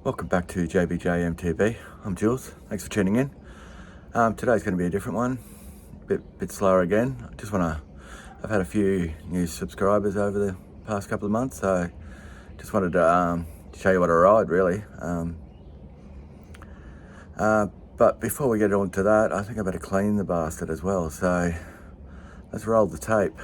Welcome back to JBJMTB. I'm Jules. Thanks for tuning in. Today's going to be a different one, bit slower again. I've had a few new subscribers over the past couple of months, so just wanted to show you what I ride, really. But before we get on to that, I think I better clean the bastard as well. So let's roll the tape.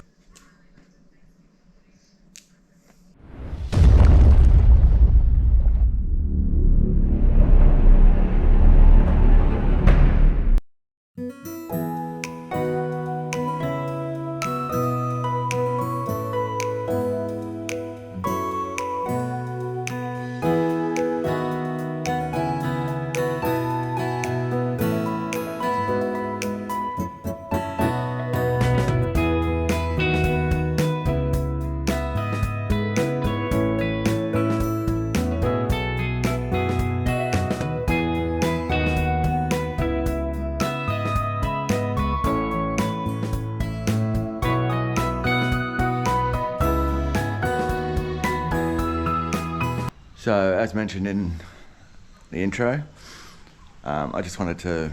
So, as mentioned in the intro, I just wanted to,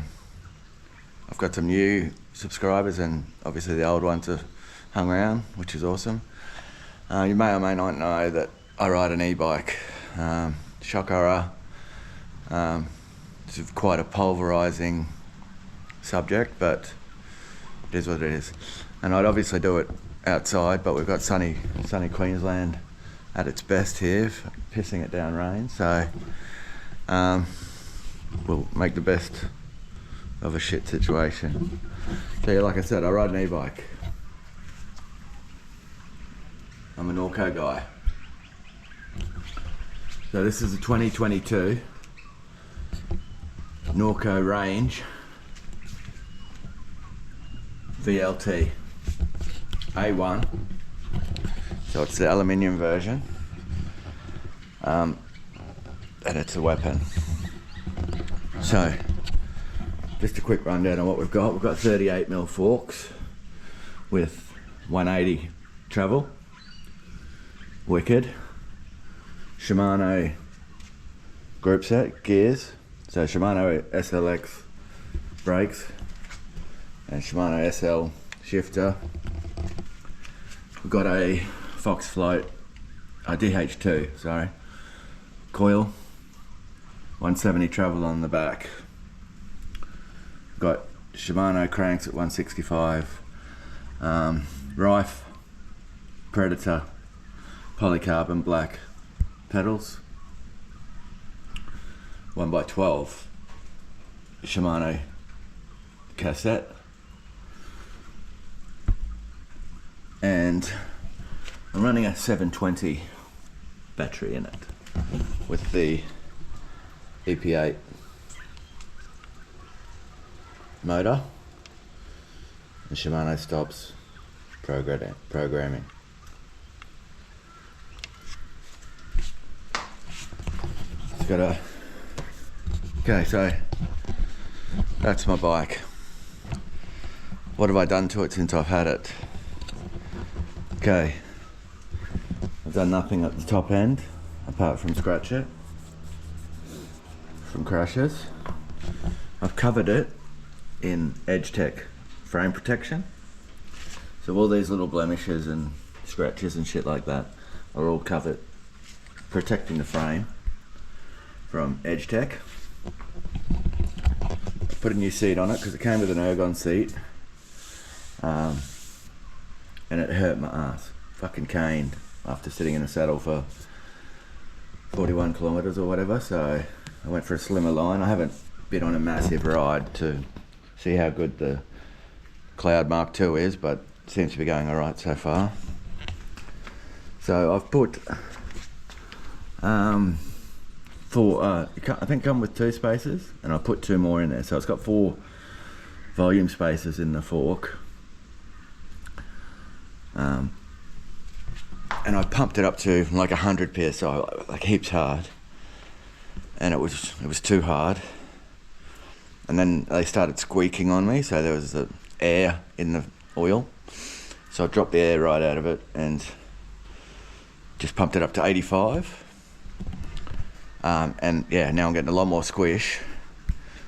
I've got some new subscribers and obviously the old ones have hung around, which is awesome. You may or may not know that I ride an e-bike. Shock horror. It's quite a pulverising subject, but it is what it is. And I'd obviously do it outside, but we've got sunny Queensland at its best here, pissing it down rain, so we'll make the best of a shit situation. So yeah, like I said, I ride an e-bike. I'm a Norco guy. So this is a 2022 Norco Range VLT A1. So it's the aluminium version, and it's a weapon. So, just a quick rundown on what we've got. We've got 38mm forks with 180 travel, wicked, Shimano group set, gears, so Shimano SLX brakes, and Shimano SL shifter. We've got a Fox float, DH2, sorry, coil, 170 travel on the back. Got Shimano cranks at 165, Rife, Predator, polycarbon black pedals, 1x12 Shimano cassette, and I'm running a 720 battery in it with the EP8 motor and Shimano stops programming. It's got a, okay, so that's my bike. What have I done to it since I've had it? Okay, I've done nothing at the top end apart from scratch it from crashes. I've covered it in Edge Tech frame protection, so all these little blemishes and scratches and shit like that are all covered, protecting the frame from Edge Tech. I put a new seat on it because it came with an ergon seat, and it hurt my ass. Fucking caned after sitting in a saddle for 41 kilometers or whatever, so I went for a slimmer line. I haven't been on a massive ride to see how good the Cloud Mark II is, but it seems to be going alright so far. So I've put I think come with 2 spaces, and I put 2 more in there, so it's got 4 volume spaces in the fork. And I pumped it up to like 100 psi, like heaps hard, and it was too hard. And then they started squeaking on me, so there was the air in the oil, so I dropped the air right out of it and just pumped it up to 85. And yeah, now I'm getting a lot more squish,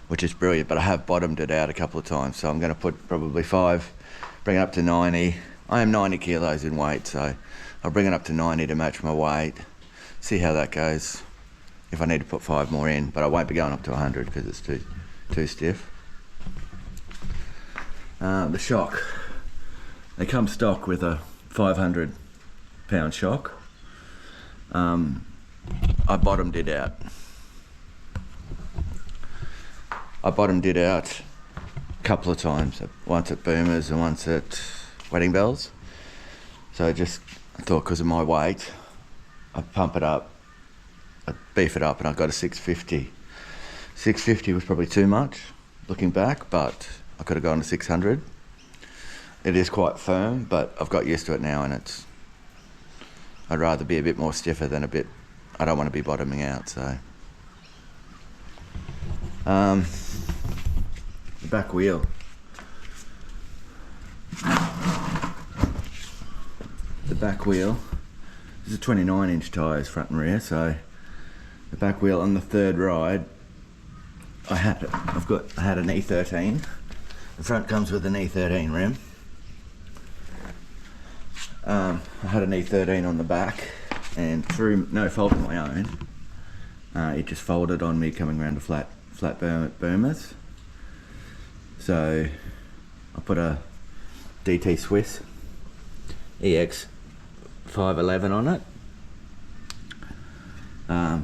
which is brilliant, but I have bottomed it out a couple of times, so I'm going to put probably 5, bring it up to 90. I am 90 kilos in weight, so I'll bring it up to 90 to match my weight, see how that goes, if I need to put 5 more in, but I won't be going up to 100 because it's too stiff. The shock, they come stock with a 500 pound shock. I bottomed it out. I bottomed it out a couple of times, once at Boomers and once at Wedding Bells. So I thought because of my weight, I'd pump it up, I'd beef it up, and I got a 650. 650 was probably too much, looking back, but I could have gone to 600. It is quite firm, but I've got used to it now, and I'd rather be a bit more stiffer than I don't want to be bottoming out, so. The back wheel. The back wheel. This is 29-inch tyres, front and rear, so the back wheel on the third ride, I had an E13. The front comes with an E13 rim. I had an E13 on the back, and through no fault of my own, it just folded on me coming around a flat berm at Boomers. So I put a DT Swiss EX 511 on it. Yeah,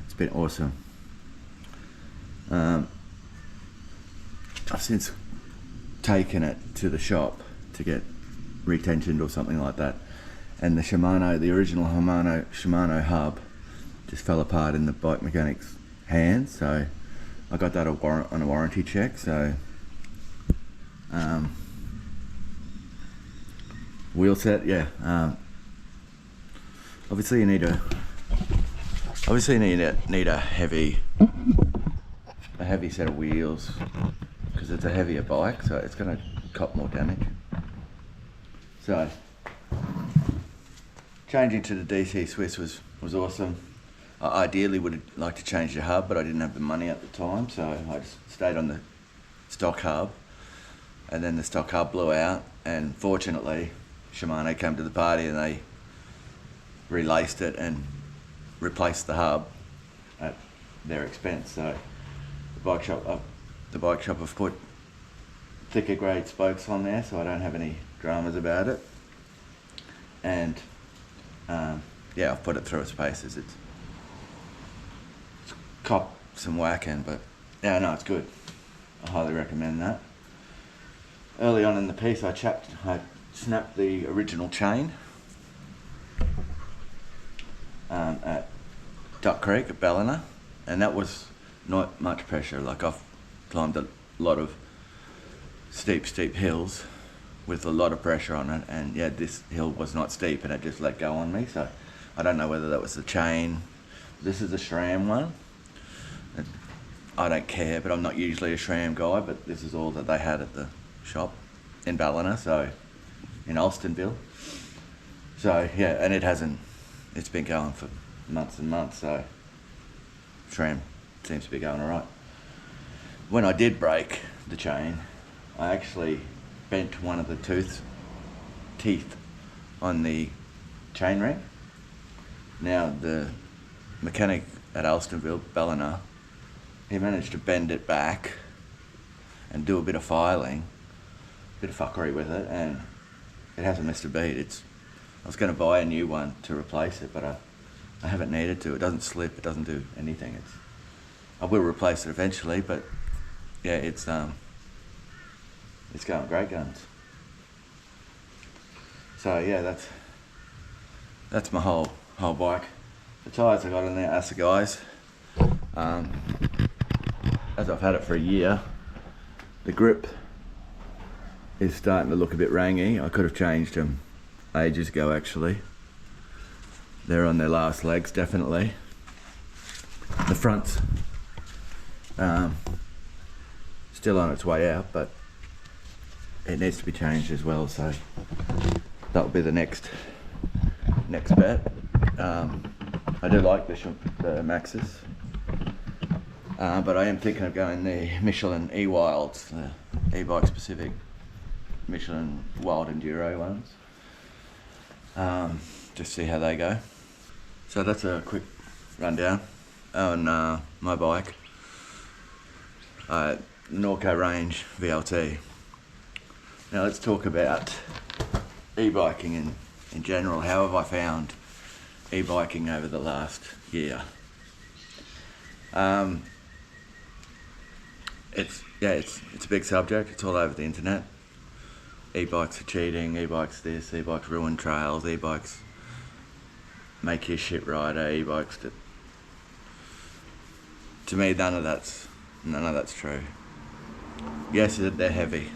it's been awesome. I've since taken it to the shop to get retensioned or something like that, and the original Shimano hub just fell apart in the bike mechanic's hands, so I got that on a warranty check. So wheel set, yeah. Obviously you need a heavy set of wheels because it's a heavier bike, so it's going to cop more damage. So changing to the DC Swiss was awesome. I ideally would have liked to change the hub, but I didn't have the money at the time, so I just stayed on the stock hub, and then the stock hub blew out, and fortunately Shimano came to the party and they relaced it and replaced the hub at their expense. So the bike shop have put thicker grade spokes on there, so I don't have any dramas about it. And yeah, I've put it through its paces. It's cop some whacking, but yeah, no, it's good. I highly recommend that. Early on in the piece, I snapped the original chain at Duck Creek at Ballina, and that was not much pressure. Like, I've climbed a lot of steep hills with a lot of pressure on it, and yeah, this hill was not steep and it just let go on me, so I don't know whether that was the chain. This is a SRAM one. I don't care, but I'm not usually a SRAM guy, but this is all that they had at the shop in Ballina, so in Alstonville. So yeah, and it's been going for months and months, so SRAM seems to be going all right. When I did break the chain, I actually bent one of the teeth on the chain ring. Now the mechanic at Alstonville, Ballina, he managed to bend it back and do a bit of filing, a bit of fuckery with it, and it hasn't missed a beat. I was going to buy a new one to replace it, but I haven't needed to. It doesn't slip, it doesn't do anything. I will replace it eventually, but yeah, it's going great guns. So yeah, that's my whole bike. The tyres I got in there, Asseguys. As I've had it for a year, the grip is starting to look a bit rangy. I could have changed them ages ago, actually. They're on their last legs, definitely. The front's still on its way out, but it needs to be changed as well, so that'll be the next bet. I I do like the Maxis, but I am thinking of going the Michelin E-Wilds, the e-bike specific Michelin Wild Enduro ones. Just see how they go. So that's a quick rundown on my bike, Norco Range VLT. Now let's talk about e-biking in general. How have I found e-biking over the last year? It's a big subject. It's all over the internet. E-bikes are cheating, e-bikes this, e-bikes ruin trails, e-bikes make you a shit rider, e-bikes that... To me, none of that's true. Yes, they're heavy.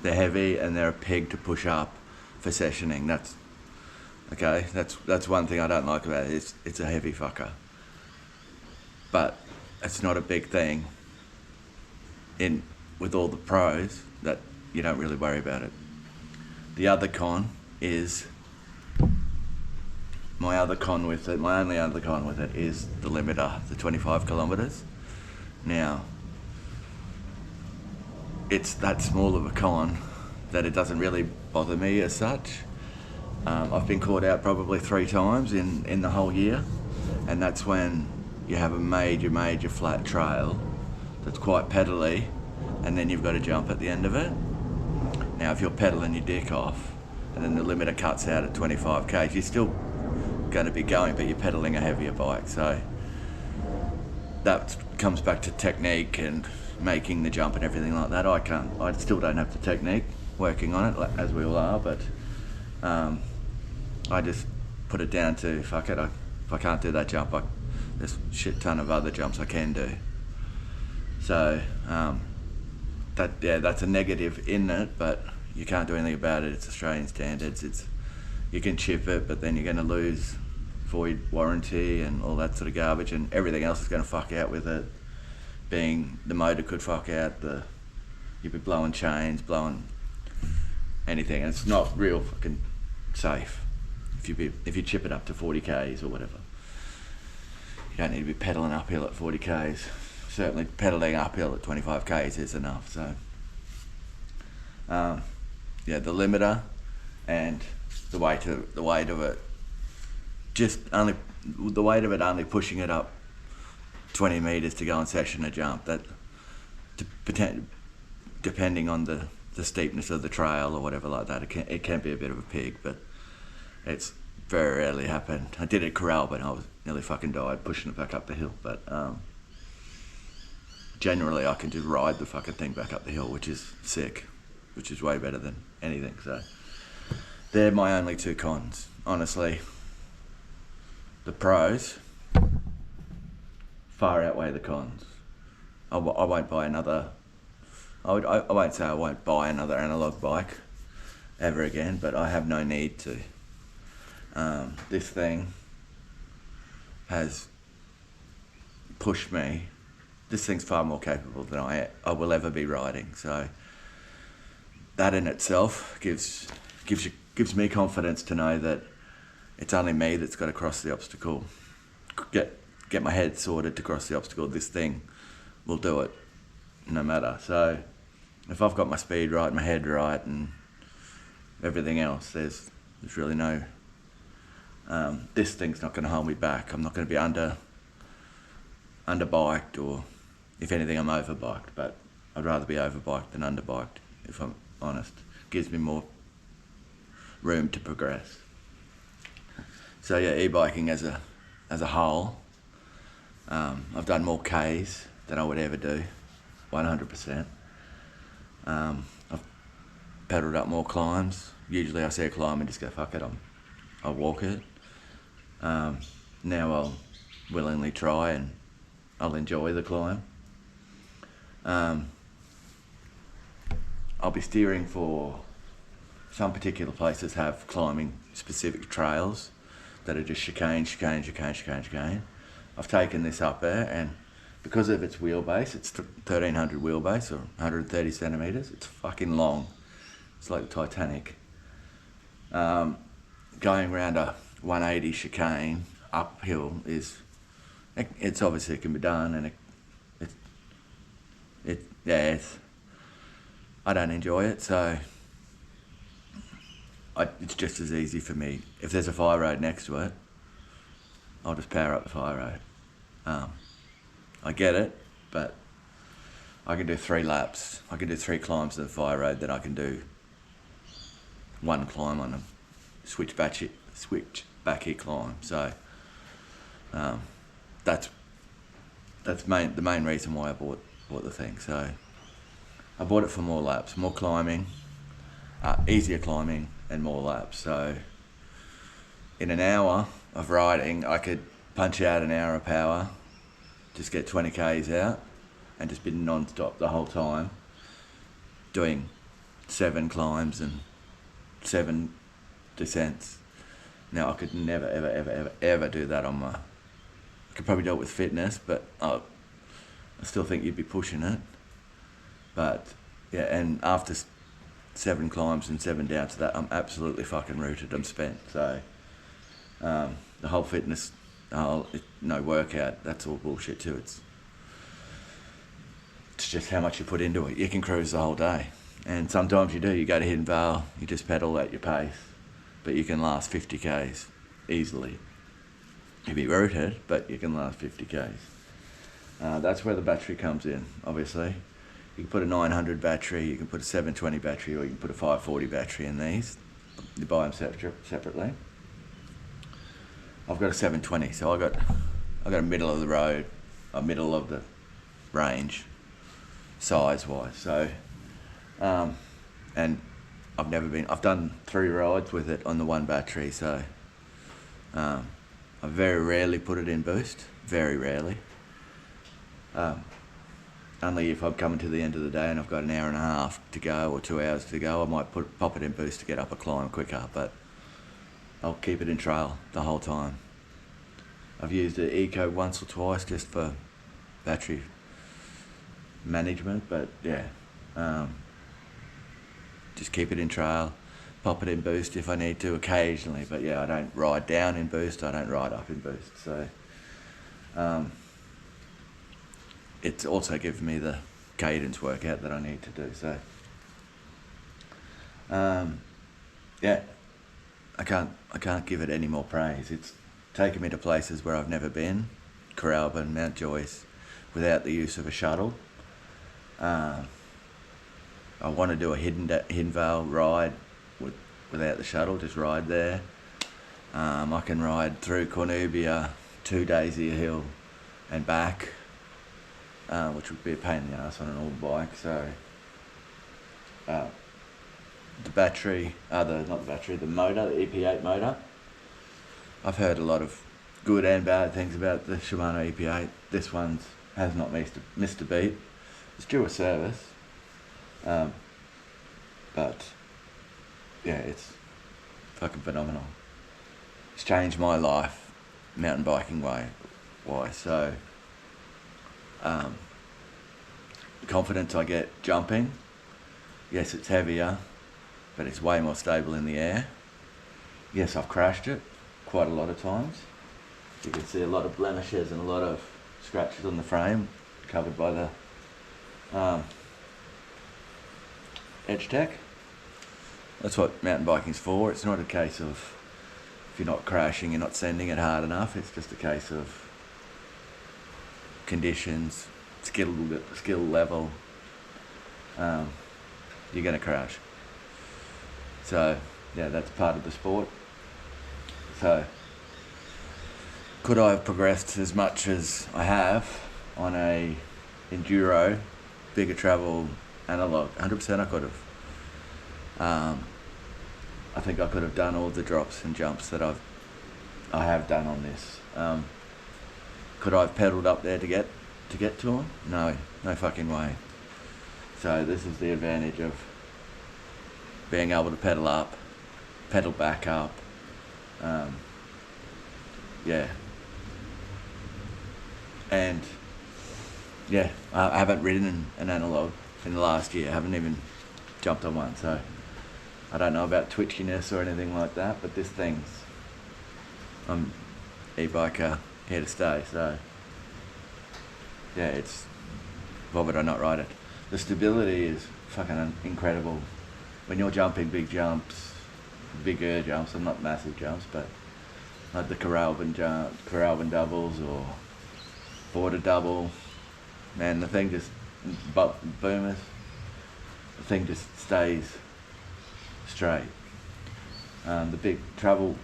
They're heavy and they're a pig to push up for sessioning. That's one thing I don't like about it. It's a heavy fucker. But it's not a big thing with all the pros that you don't really worry about it. The other con is, my only other con with it is the limiter, the 25 kilometers. Now, it's that small of a con that it doesn't really bother me as such. I've been caught out probably 3 times in the whole year, and that's when you have a major flat trail that's quite pedally, and then you've got to jump at the end of it. Now if you're pedaling your dick off and then the limiter cuts out at 25 k's, you're still going to be going, but you're pedaling a heavier bike. So that comes back to technique and making the jump and everything like that. I still don't have the technique, working on it as we all are, but I just put it down to, fuck it, if I can't do that jump, there's a shit ton of other jumps I can do. So that's a negative in it, but you can't do anything about it. It's Australian standards. You can chip it, but then you're going to lose void warranty and all that sort of garbage, and everything else is going to fuck out with it. Being the motor could fuck out, you'd be blowing chains, blowing anything, and it's not real fucking safe if you chip it up to 40 k's or whatever. You don't need to be pedaling uphill at 40 k's. Certainly pedaling uphill at 25 k's is enough. So the limiter and the weight of it, the weight of it only pushing it up 20 meters to go and session a jump, that depending on the steepness of the trail or whatever like that, it can be a bit of a pig, but it's very rarely happened. I did it at Corral, but I nearly fucking died pushing it back up the hill. But generally I can just ride the fucking thing back up the hill, which is sick, which is way better than anything. So they're my only 2 cons, honestly. The pros far outweigh the cons. I won't buy another. I won't say I won't buy another analog bike ever again, but I have no need to. This thing has pushed me. This thing's far more capable than I will ever be riding. So that in itself gives me confidence to know that it's only me that's got to cross the obstacle. Get my head sorted to cross the obstacle. This thing will do it, no matter. So if I've got my speed right, my head right, and everything else, there's really no. This thing's not going to hold me back. I'm not going to be underbiked, or if anything, I'm overbiked. But I'd rather be overbiked than underbiked, if I'm honest. Gives me more room to progress. So yeah, e-biking as a whole, I've done more Ks than I would ever do, 100%. I've pedalled up more climbs. Usually I see a climb and just go, fuck it, I'll walk it. Now I'll willingly try and I'll enjoy the climb. I'll be steering for some particular places have climbing specific trails that are just chicane. I've taken this up there, and because of its wheelbase, it's 1300 wheelbase or 130 centimeters. It's fucking long. It's like the Titanic. Going around a 180 chicane uphill is, it's obviously, it can be done, and I don't enjoy it, so it's just as easy for me. If there's a fire road next to it, I'll just power up the fire road. I get it, but I can do 3 laps. I can do 3 climbs of the fire road, then I can do 1 climb on a switch back here climb. So that's the main reason why I bought the thing. So I bought it for more laps, more climbing, easier climbing, and more laps. So in an hour of riding, I could punch out an hour of power, just get 20 Ks out, and just be non-stop the whole time, doing 7 climbs and 7 descents. Now I could never, ever do that on my... I could probably do it with fitness, but I still think you'd be pushing it. But yeah, and after 7 climbs and 7 down to that, I'm absolutely fucking rooted. I'm spent. So the whole fitness, no workout, that's all bullshit too. It's just how much you put into it. You can cruise the whole day, and sometimes you do. You go to Hidden Vale, you just pedal at your pace, but you can last 50 Ks easily. You'll be rooted, but you can last 50 Ks. That's where the battery comes in, obviously. You can put a 900 battery, you can put a 720 battery, or you can put a 540 battery in these. You buy them separately. I've got a 720, so I got a middle of the road, a middle of the range, size-wise. So, and I've done 3 rides with it on the 1 battery, so I very rarely put it in boost, very rarely. Only if I'm coming to the end of the day and I've got an hour and a half to go or 2 hours to go, I might pop it in boost to get up a climb quicker, but I'll keep it in trail the whole time. I've used the Eco once or twice just for battery management, but yeah, just keep it in trail, pop it in boost if I need to occasionally, but yeah, I don't ride down in boost, I don't ride up in boost, so it's also given me the cadence workout that I need to do, so yeah, I can't give it any more praise. It's taken me to places where I've never been, Coralbin, Mount Joyce, without the use of a shuttle. I want to do a Hidden Vale ride without the shuttle, just ride there. I can ride through Cornubia, 2 Daisy Hill and back, which would be a pain in the ass on an old bike. So the battery, the motor, the EP8 motor, I've heard a lot of good and bad things about the Shimano EP8. This one has not missed a beat. It's due a service, but yeah, it's fucking phenomenal. It's changed my life, mountain biking wise. So the confidence I get jumping, yes, it's heavier, but it's way more stable in the air. Yes, I've crashed it quite a lot of times. You can see a lot of blemishes and a lot of scratches on the frame covered by the edge tech. That's what mountain biking's for. It's not a case of if you're not crashing, you're not sending it hard enough. It's just a case of conditions, skill level. You're going to crash. So yeah, that's part of the sport. So could I have progressed as much as I have on a enduro, bigger travel analog? 100% I could have. I think I could have done all the drops and jumps that I have done on this. Could I have pedalled up there to get to them? No fucking way. So this is the advantage of being able to pedal up, pedal back up. Yeah. And yeah, I haven't ridden an analog in the last year. I haven't even jumped on one, so I don't know about twitchiness or anything like that, but this thing's, I'm e-biker, here to stay. So yeah, it's, why would I not ride it? The stability is fucking incredible. When you're jumping big jumps, bigger jumps, and not massive jumps, but like the Coralban doubles or border double, man, the thing just, boomers, the thing just stays straight. The big travel,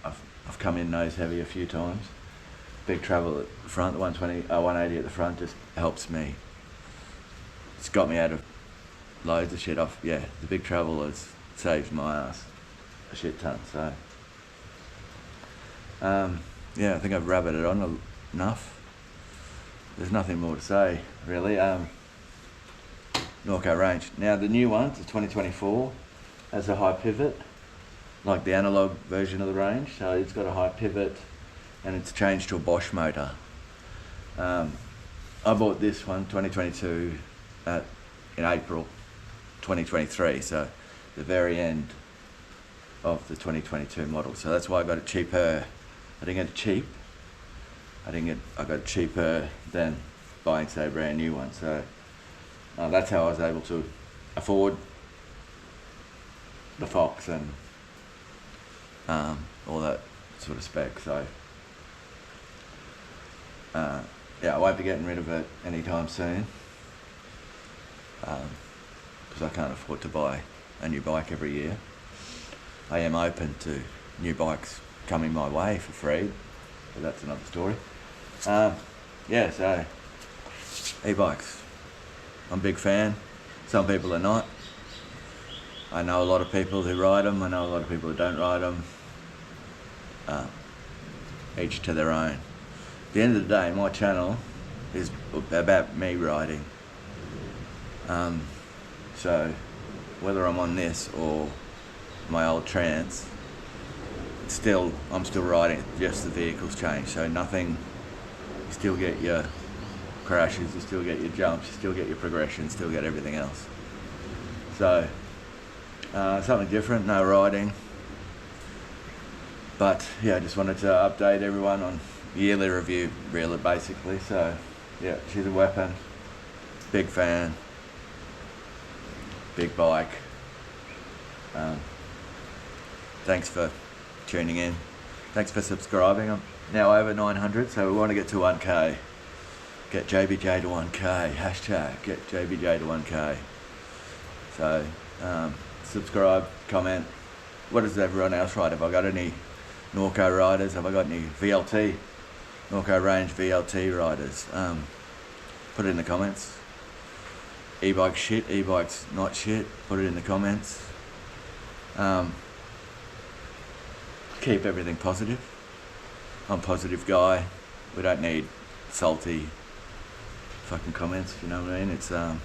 I've come in nose heavy a few times. Big travel at the front, the 180 at the front just helps me. It's got me out of loads of shit off. Yeah, the big travel has saved my ass a shit ton. So yeah, I think I've rabbited on enough. There's nothing more to say really. Norco Range. Now the new one, the 2024, has a high pivot, like the analog version of the range. So it's got a high pivot and it's changed to a Bosch motor. I bought this one, 2022, in April 2023, so the very end of the 2022 model. So that's why I got it cheaper. I didn't get it cheap. I got it cheaper than buying, say, a brand new one. So that's how I was able to afford the Fox and all that sort of spec. So yeah, I won't be getting rid of it anytime soon, because I can't afford to buy a new bike every year. I am open to new bikes coming my way for free, but that's another story. Yeah, so e-bikes, I'm a big fan. Some people are not. I know a lot of people who ride them. I know a lot of people who don't ride them. Each to their own. At the end of the day, my channel is about me riding. So whether I'm on this or my old Trance, I'm still riding, just the vehicle's changed. So nothing, you still get your crashes, you still get your jumps, you still get your progression, still get everything else. So something different, no riding. But yeah, I just wanted to update everyone on yearly review, really, basically. So yeah, she's a weapon, big fan, big bike. Thanks for tuning in. Thanks for subscribing. I'm now over 900, so we want to get to 1K. Get JBJ to 1K. Hashtag get JBJ to 1K. So subscribe, comment. What does everyone else ride? Have I got any Norco riders? Have I got any VLT? Norco Range VLT riders? Put it in the comments. E-bike shit, e-bike's not shit. Put it in the comments. Keep everything positive. I'm a positive guy. We don't need salty fucking comments, you know what I mean? It's a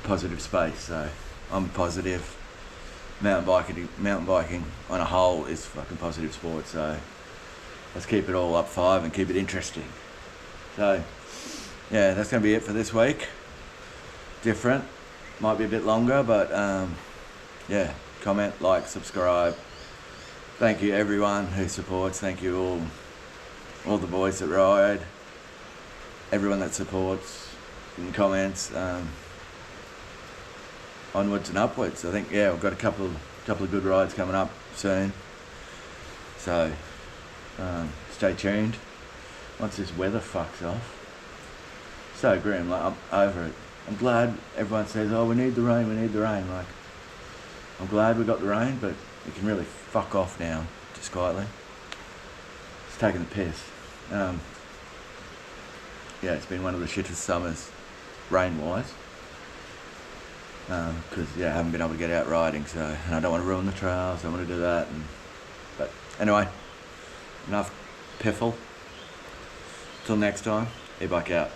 positive space, so I'm positive. Mountain biking on a whole is fucking positive sport, so let's keep it all up 5 and keep it interesting. So yeah, that's gonna be it for this week. Different, might be a bit longer, but yeah, comment, like, subscribe. Thank you everyone who supports. Thank you all the boys that ride, everyone that supports in comments. Onwards and upwards. I think, yeah, we've got a couple of good rides coming up soon. So stay tuned. Once this weather fucks off, so grim. Like, I'm over it. I'm glad everyone says, "Oh, we need the rain. We need the rain." Like, I'm glad we got the rain, but we can really fuck off now, just quietly. It's taking the piss. Yeah, it's been one of the shittest summers, rain-wise. Because yeah, I haven't been able to get out riding, so, and I don't want to ruin the trails. I don't want to do that. But anyway, enough piffle. Till next time, e-bike out.